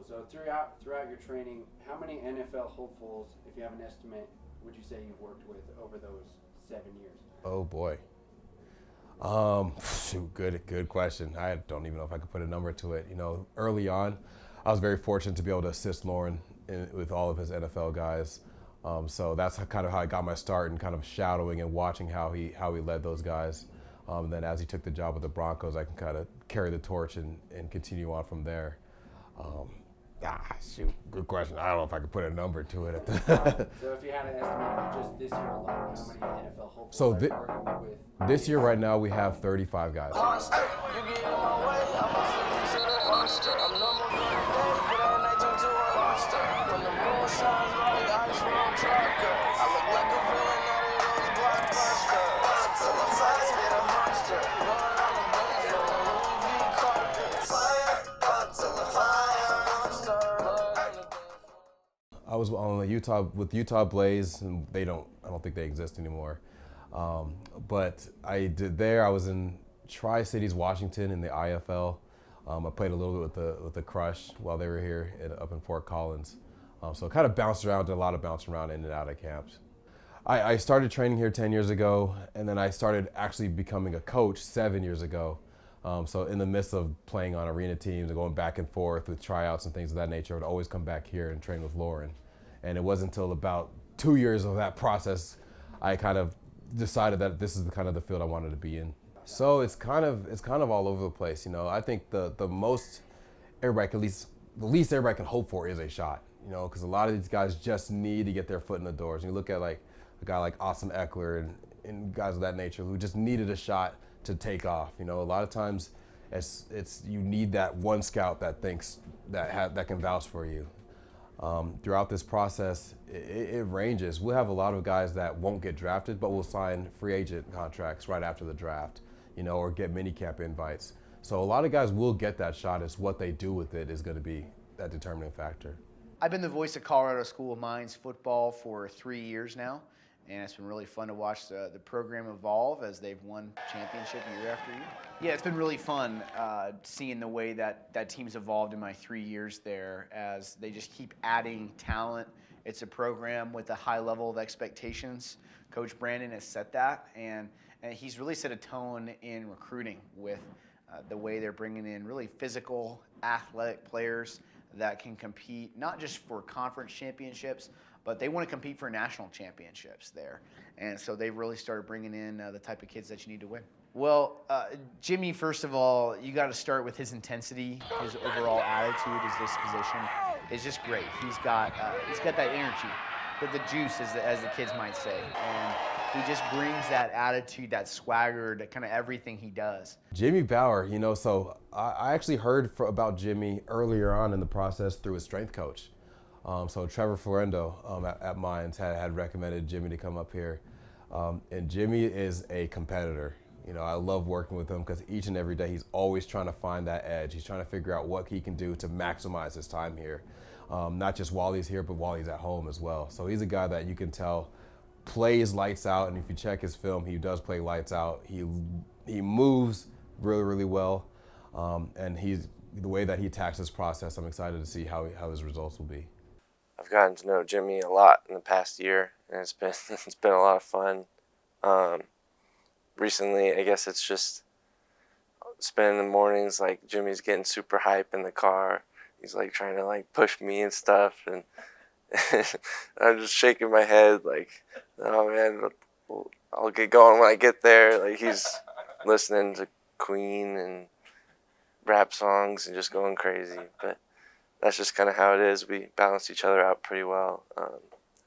So throughout your training, how many NFL hopefuls, if you have an estimate, would you say you've worked with over those 7 years? Oh boy. Shoot, good question. I don't even know if I could put a number to it. Early on, I was very fortunate to be able to assist Lauren with all of his NFL guys. So that's kind of how I got my start and kind of shadowing and watching how he led those guys. And then as he took the job with the Broncos, I can kind of carry the torch and continue on from there. Shoot, good question. I don't know if I could put a number to it. So if you had an estimate just this year alone, how many NFL hopefuls So are you working with? this year right now we have 35 guys. I was on the Utah Blaze, and I don't think they exist anymore. But I did there. I was in Tri-Cities, Washington, in the IFL. I played a little bit with the Crush while they were here up in Fort Collins. So kind of bounced around, did a lot of bouncing around in and out of camps. I started training here 10 years ago, and then I started actually becoming a coach 7 years ago. So in the midst of playing on arena teams and going back and forth with tryouts and things of that nature, I would always come back here and train with Lauren. And it wasn't until about 2 years of that process I kind of decided that this is the field I wanted to be in. So it's kind of all over the place. I think the most everybody can, the least everybody can hope for is a shot. Because a lot of these guys just need to get their foot in the doors. And you look at like a guy like Austin Eckler and guys of that nature who just needed a shot to take off. A lot of times it's you need that one scout that thinks that can vouch for you. Throughout this process, it ranges. We'll have a lot of guys that won't get drafted, but will sign free agent contracts right after the draft, or get minicamp invites. So a lot of guys will get that shot. It's what they do with it is going to be that determining factor. I've been the voice of Colorado School of Mines football for 3 years now, and it's been really fun to watch the program evolve as they've won championship year after year. Yeah, it's been really fun seeing the way that team's evolved in my 3 years there as they just keep adding talent. It's a program with a high level of expectations. Coach Brandon has set that, and he's really set a tone in recruiting with the way they're bringing in really physical, athletic players that can compete not just for conference championships, but they want to compete for national championships there. And so they've really started bringing in the type of kids that you need to win. Well, Jimmy, first of all, you got to start with his intensity. His overall attitude, his disposition is just great. He's got that energy, the juice, as the kids might say. And he just brings that attitude, that swagger to kind of everything he does. Jimmy Bauer, so I actually heard about Jimmy earlier on in the process through his strength coach. So Trevor Florendo at Mines had recommended Jimmy to come up here. And Jimmy is a competitor. I love working with him because each and every day he's always trying to find that edge. He's trying to figure out what he can do to maximize his time here. Not just while he's here, but while he's at home as well. So he's a guy that you can tell plays lights out, and if you check his film, he does play lights out. He moves really, really well, and the way that he attacks this process, I'm excited to see how his results will be. I've gotten to know Jimmy a lot in the past year, and it's been a lot of fun. Recently, I guess it's just spending the mornings like Jimmy's getting super hype in the car. He's like trying to like push me and stuff, and I'm just shaking my head like, oh man, I'll get going when I get there. Like he's listening to Queen and rap songs and just going crazy. But that's just kind of how it is. We balance each other out pretty well.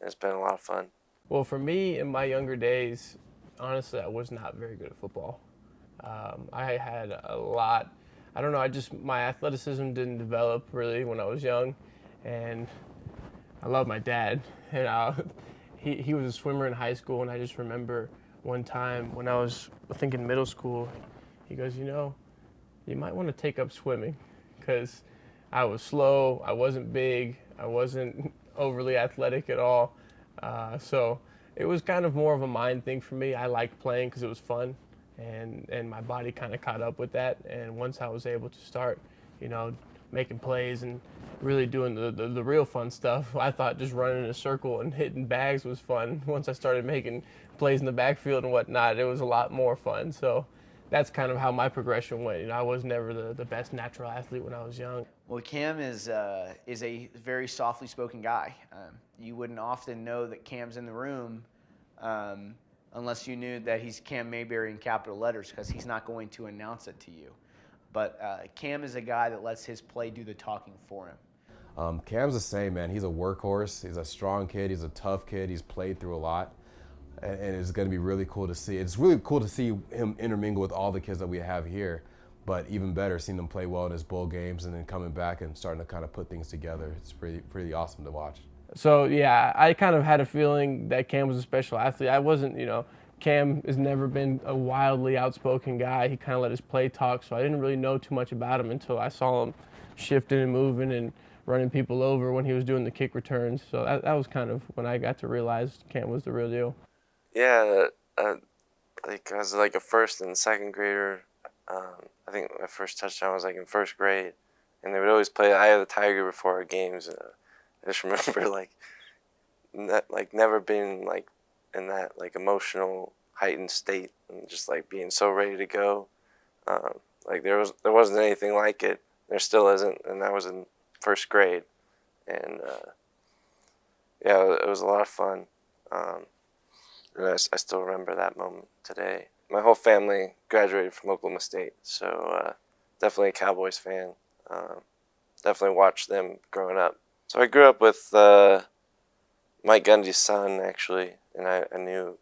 It's been a lot of fun. Well, for me, in my younger days, honestly, I was not very good at football. I had a lot. I don't know. My athleticism didn't develop really when I was young, and I love my dad. And he was a swimmer in high school, and I just remember one time when I was, I think in middle school, he goes, you might want to take up swimming, because I was slow, I wasn't big, I wasn't overly athletic at all. So it was kind of more of a mind thing for me. I liked playing because it was fun, and my body kind of caught up with that. And once I was able to start, making plays and really doing the real fun stuff. I thought just running in a circle and hitting bags was fun. Once I started making plays in the backfield and whatnot, it was a lot more fun. So that's kind of how my progression went. You know, I was never the best natural athlete when I was young. Well, Cam is a very softly spoken guy. You wouldn't often know that Cam's in the room unless you knew that he's Cam Mayberry in capital letters, because he's not going to announce it to you. But Cam is a guy that lets his play do the talking for him. Cam's the same, man. He's a workhorse. He's a strong kid. He's a tough kid. He's played through a lot. And it's going to be really cool to see. It's really cool to see him intermingle with all the kids that we have here. But even better, seeing him play well in his bowl games and then coming back and starting to kind of put things together. It's pretty awesome to watch. So, yeah, I kind of had a feeling that Cam was a special athlete. I wasn't, you know, Cam has never been a wildly outspoken guy. He kind of let his play talk, so I didn't really know too much about him until I saw him shifting and moving and running people over when he was doing the kick returns. So that was kind of when I got to realize Cam was the real deal. Yeah, like I was like a first and second grader. I think my first touchdown was like in first grade, and they would always play Eye of the Tiger before our games. I just remember like never being like in that like emotional heightened state and just like being so ready to go. Like there wasn't anything like it. There still isn't, and that was in first grade, and yeah, it was a lot of fun. And I still remember that moment today. My whole family graduated from Oklahoma State, so definitely a Cowboys fan. Definitely watched them growing up. So I grew up with Mike Gundy's son, actually, and I knew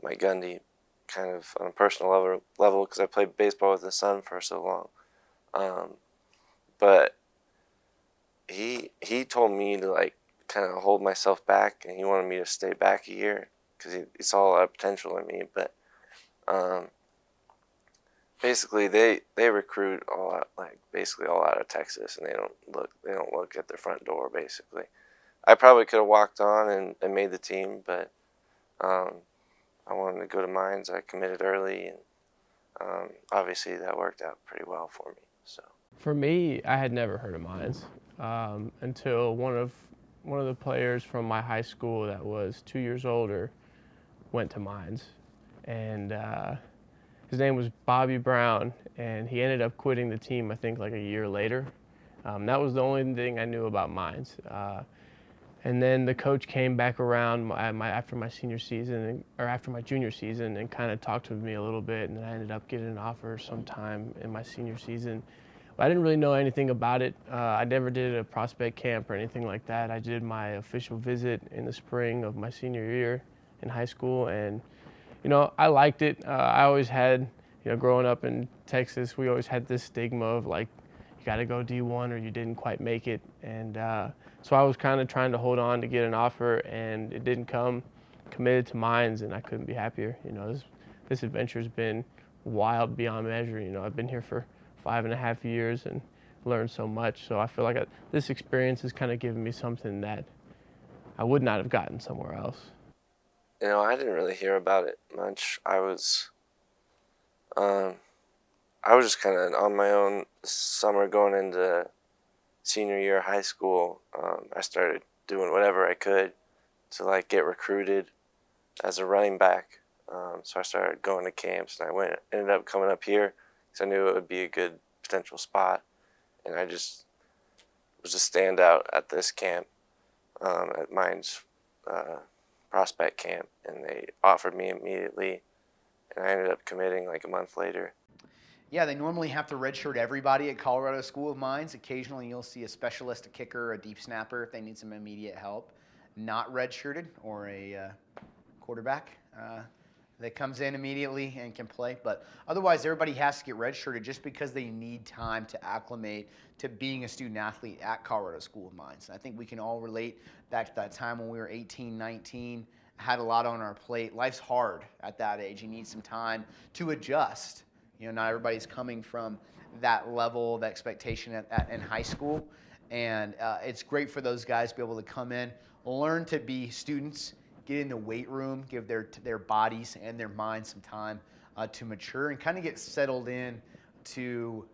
Mike Gundy kind of on a personal level because I played baseball with his son for so long. But he told me to like kind of hold myself back, and he wanted me to stay back a year because he saw a lot of potential in me. But basically, they recruit basically all out of Texas, and they don't look at their front door. Basically, I probably could have walked on and made the team, but I wanted to go to Mines. I committed early, and obviously that worked out pretty well for me. So For me, I had never heard of Mines until one of the players from my high school that was 2 years older went to Mines, and his name was Bobby Brown, and he ended up quitting the team I think like a year later. That was the only thing I knew about Mines. And then the coach came back around after my senior season, or after my junior season, and kind of talked to me a little bit, and then I ended up getting an offer sometime in my senior season. But I didn't really know anything about it. I never did a prospect camp or anything like that. I did my official visit in the spring of my senior year in high school, and you know, I liked it. I always had, you know, growing up in Texas, we always had this stigma of like, you got to go D1 or you didn't quite make it. And so I was kind of trying to hold on to get an offer, and it didn't come. Committed to Mines, and I couldn't be happier. You know, this adventure's been wild beyond measure. You know, I've been here for 5.5 years and learned so much. So I feel like this experience has kind of given me something that I would not have gotten somewhere else. you know, I didn't really hear about it much. I was just kind of on my own this summer going into senior year of high school. I started doing whatever I could to like get recruited as a running back. So I started going to camps, and ended up coming up here because I knew it would be a good potential spot. And I just was a standout at this camp, at Mines prospect camp, and they offered me immediately, and I ended up committing like a month later. Yeah, they normally have to redshirt everybody at Colorado School of Mines. Occasionally you'll see a specialist, a kicker, a deep snapper if they need some immediate help, not redshirted, or a quarterback that comes in immediately and can play. But otherwise, everybody has to get redshirted just because they need time to acclimate to being a student athlete at Colorado School of Mines. I think we can all relate back to that time when we were 18, 19, had a lot on our plate. Life's hard at that age. You need some time to adjust. You know, not everybody's coming from that level of expectation in high school. And it's great for those guys to be able to come in, learn to be students, get in the weight room, give their bodies and their minds some time to mature and kind of get settled in to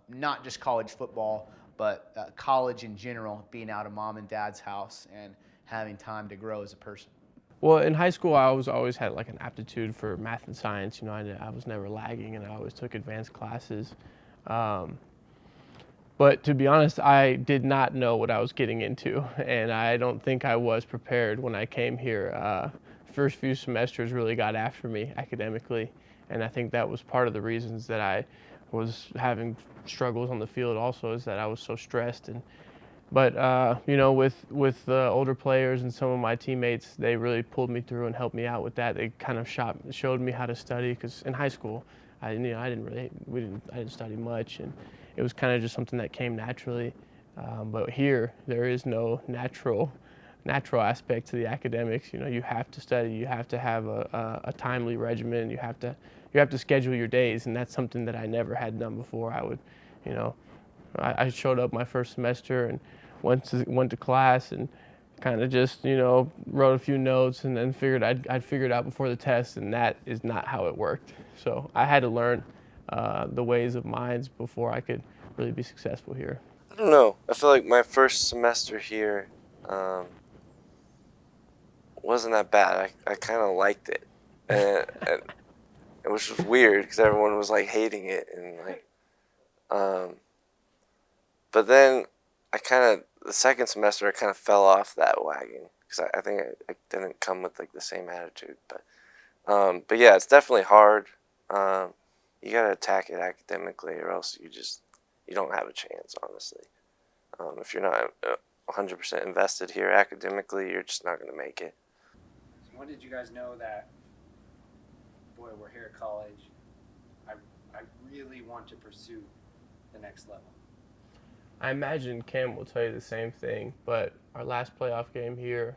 not just college football, but college in general, being out of mom and dad's house and having time to grow as a person. Well, in high school, I always had like an aptitude for math and science. You know, I was never lagging, and I always took advanced classes. But to be honest, I did not know what I was getting into, and I don't think I was prepared when I came here. First few semesters really got after me academically, and I think that was part of the reasons that I was having struggles on the field also, is that I was so stressed. But you know, with the older players and some of my teammates, they really pulled me through and helped me out with that. They kind of showed me how to study, because in high school, I didn't study much, and it was kind of just something that came naturally. But here, there is no natural aspect to the academics. You know, you have to study. You have to have a timely regimen. You have to schedule your days, and that's something that I never had done before. I showed up my first semester and went to class and kind of just, you know, wrote a few notes and then figured I'd figure it out before the test, and that is not how it worked. So I had to learn the ways of minds before I could really be successful here. I don't know. I feel like my first semester here wasn't that bad. I kind of liked it, and it was just weird because everyone was like hating it, and like, but then the second semester I kind of fell off that wagon because I think I didn't come with like the same attitude. But yeah, it's definitely hard. You gotta attack it academically, or else you don't have a chance, honestly. If you're not 100% invested here academically, you're just not gonna make it. So when did you guys know that, boy, we're here at college, I really want to pursue the next level? I imagine Cam will tell you the same thing, but our last playoff game here,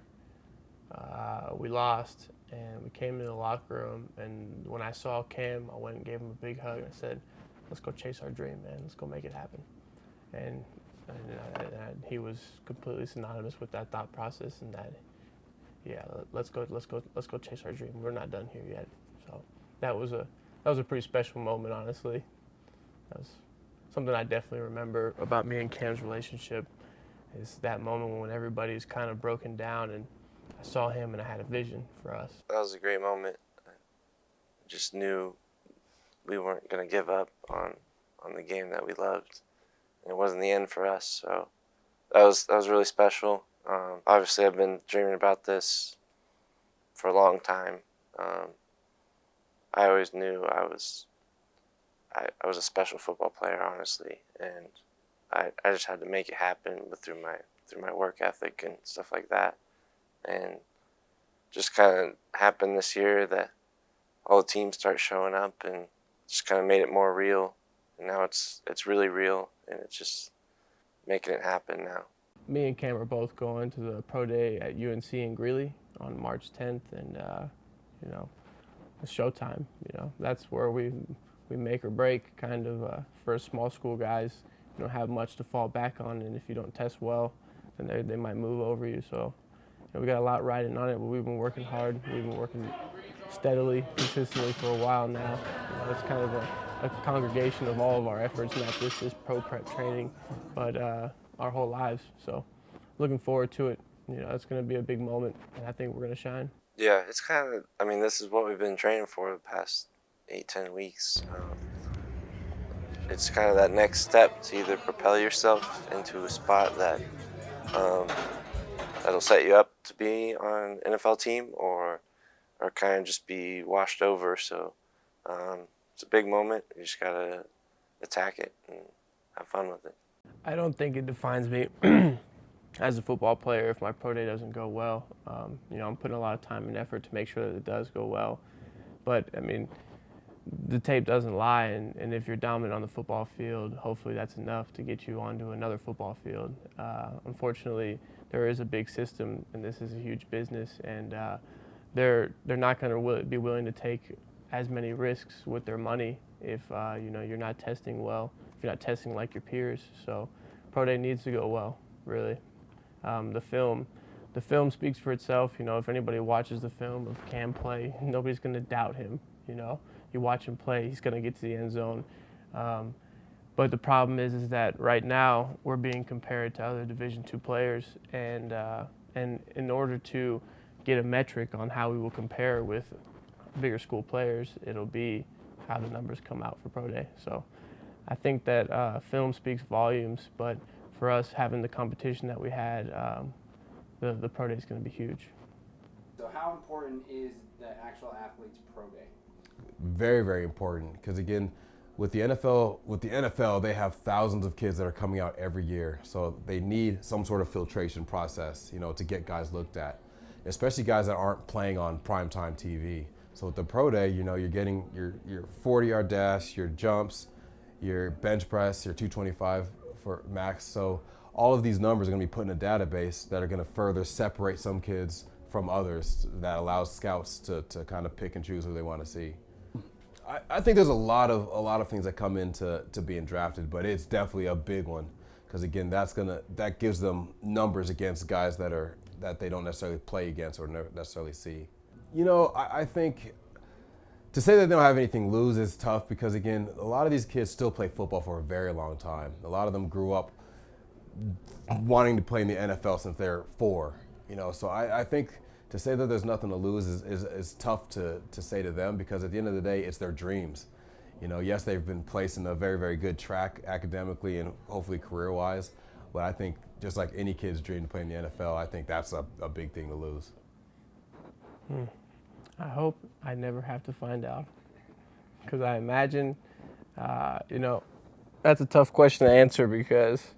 we lost, and we came into the locker room, and when I saw Cam, I went and gave him a big hug, and I said, let's go chase our dream, man. Let's go make it happen. And he was completely synonymous with that thought process, and that, yeah, let's go chase our dream. We're not done here yet. So that was a pretty special moment, honestly. That was something I definitely remember about me and Cam's relationship, is that moment when everybody's kind of broken down, and I saw him and I had a vision for us. That was a great moment. I just knew we weren't gonna give up on the game that we loved. It wasn't the end for us, so that was really special. Obviously, I've been dreaming about this for a long time. I always knew I was a special football player, honestly, and I just had to make it happen through my work ethic and stuff like that. And just kind of happened this year that all the teams start showing up, and just kind of made it more real. And now it's really real, and it's just making it happen now. Me and Cam are both going to the pro day at UNC in Greeley on March 10th, and you know, it's showtime. You know, that's where we make or break, kind of, for small school guys. You don't have much to fall back on, and if you don't test well, then they might move over you. So, you know, we got a lot riding on it, but we've been working hard. We've been working steadily, consistently for a while now. You know, it's kind of a congregation of all of our efforts, not just this pro prep training, but our whole lives. So, looking forward to it. You know, it's going to be a big moment, and I think we're going to shine. Yeah, it's kind of, I mean, this is what we've been training for the past 8-10 weeks. It's kind of that next step to either propel yourself into a spot that that'll set you up to be on an NFL team, or kind of just be washed over. So it's a big moment. You just gotta attack it and have fun with it. I don't think it defines me as a football player if my pro day doesn't go well. You know, I'm putting a lot of time and effort to make sure that it does go well. But, I mean, the tape doesn't lie, and if you're dominant on the football field, hopefully that's enough to get you onto another football field. Unfortunately, there is a big system, and this is a huge business, and they're not going to be willing to take as many risks with their money if you know, you're not testing well, if you're not testing like your peers. So pro day needs to go well, really. The film speaks for itself. You know, if anybody watches the film of Cam play, nobody's going to doubt him. You know, you watch him play, he's going to get to the end zone. But the problem is that right now we're being compared to other Division II players, and in order to get a metric on how we will compare with bigger school players, it'll be how the numbers come out for Pro Day. So I think that film speaks volumes, but for us having the competition that we had, the Pro Day is going to be huge. So how important is the actual athlete's Pro Day? Very, very important, because again, with the NFL, they have thousands of kids that are coming out every year, so they need some sort of filtration process, to get guys looked at, especially guys that aren't playing on primetime TV. So with the Pro Day, you're getting your 40-yard dash, your jumps, your bench press, your 225 for max. So all of these numbers are going to be put in a database that are going to further separate some kids from others, that allows scouts to kind of pick and choose who they want to see. I think there's a lot of things that come into being drafted, but it's definitely a big one, because again, that gives them numbers against guys that they don't necessarily play against or necessarily see. I think to say that they don't have anything to lose is tough, because again, a lot of these kids still play football for a very long time. A lot of them grew up wanting to play in the NFL since they're 4. So I think to say that there's nothing to lose is tough to say to them, because at the end of the day, it's their dreams. Yes, they've been placed in a very, very good track academically and hopefully career-wise, but I think just like any kid's dream to play in the NFL, I think that's a big thing to lose. I hope I never have to find out, because I imagine, that's a tough question to answer, because,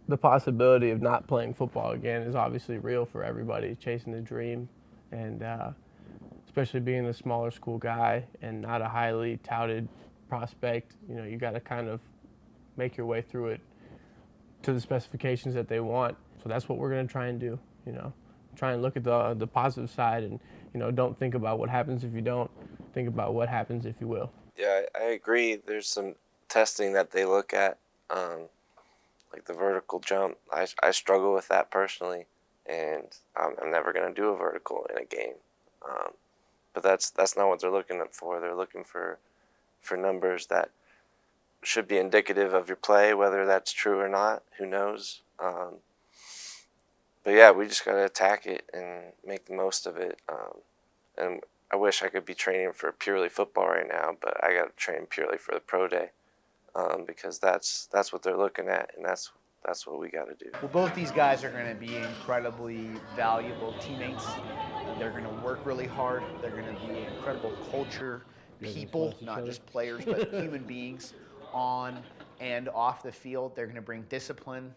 the possibility of not playing football again is obviously real for everybody chasing the dream, and especially being a smaller school guy and not a highly touted prospect, you got to kind of make your way through it to the specifications that they want. So that's what we're going to try and do, try and look at the positive side, and don't think about what happens if you don't, think about what happens if you will. Yeah, I agree. There's some testing that they look at, like the vertical jump. I struggle with that personally, and I'm never going to do a vertical in a game. But that's not what they're looking for. They're looking for numbers that should be indicative of your play, whether that's true or not, who knows. But yeah, we just got to attack it and make the most of it. And I wish I could be training for purely football right now, but I got to train purely for the Pro Day, because that's what they're looking at, and that's what we got to do. Well, both these guys are going to be incredibly valuable teammates. They're going to work really hard. They're going to be incredible culture people, not just players, but human beings on and off the field. They're going to bring discipline,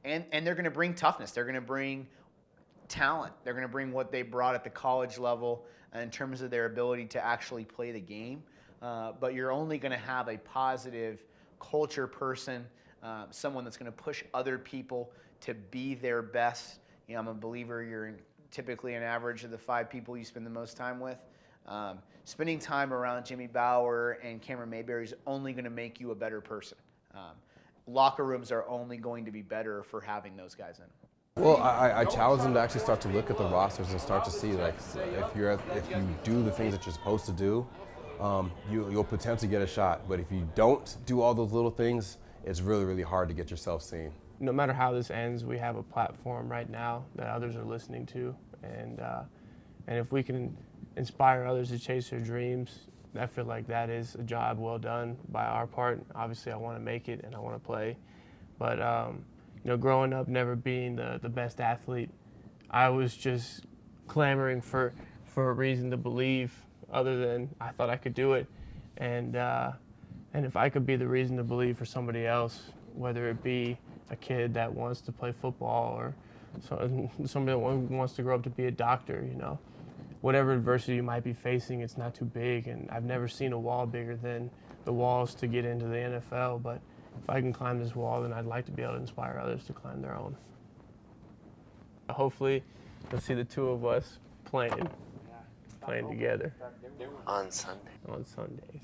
and they're going to bring toughness. They're going to bring talent. They're going to bring what they brought at the college level in terms of their ability to actually play the game. But you're only going to have a positive culture person, someone that's going to push other people to be their best. I'm a believer you're typically an average of the 5 people you spend the most time with. Spending time around Jimmy Bauer and Cameron Mayberry is only going to make you a better person. Locker rooms are only going to be better for having those guys in. Well, I challenge them to actually start to look at the rosters and start to see, like, if you do the things that you're supposed to do, you'll potentially get a shot. But if you don't do all those little things, it's really, really hard to get yourself seen. No matter how this ends, we have a platform right now that others are listening to, and if we can inspire others to chase their dreams, I feel like that is a job well done by our part. Obviously, I want to make it and I want to play, but growing up never being the best athlete, I was just clamoring for a reason to believe other than I thought I could do it, and if I could be the reason to believe for somebody else, whether it be a kid that wants to play football or somebody that wants to grow up to be a doctor, whatever adversity you might be facing, it's not too big, and I've never seen a wall bigger than the walls to get into the NFL, but if I can climb this wall, then I'd like to be able to inspire others to climb their own. Hopefully, you'll see the 2 of us playing together. On Sunday. On Sundays.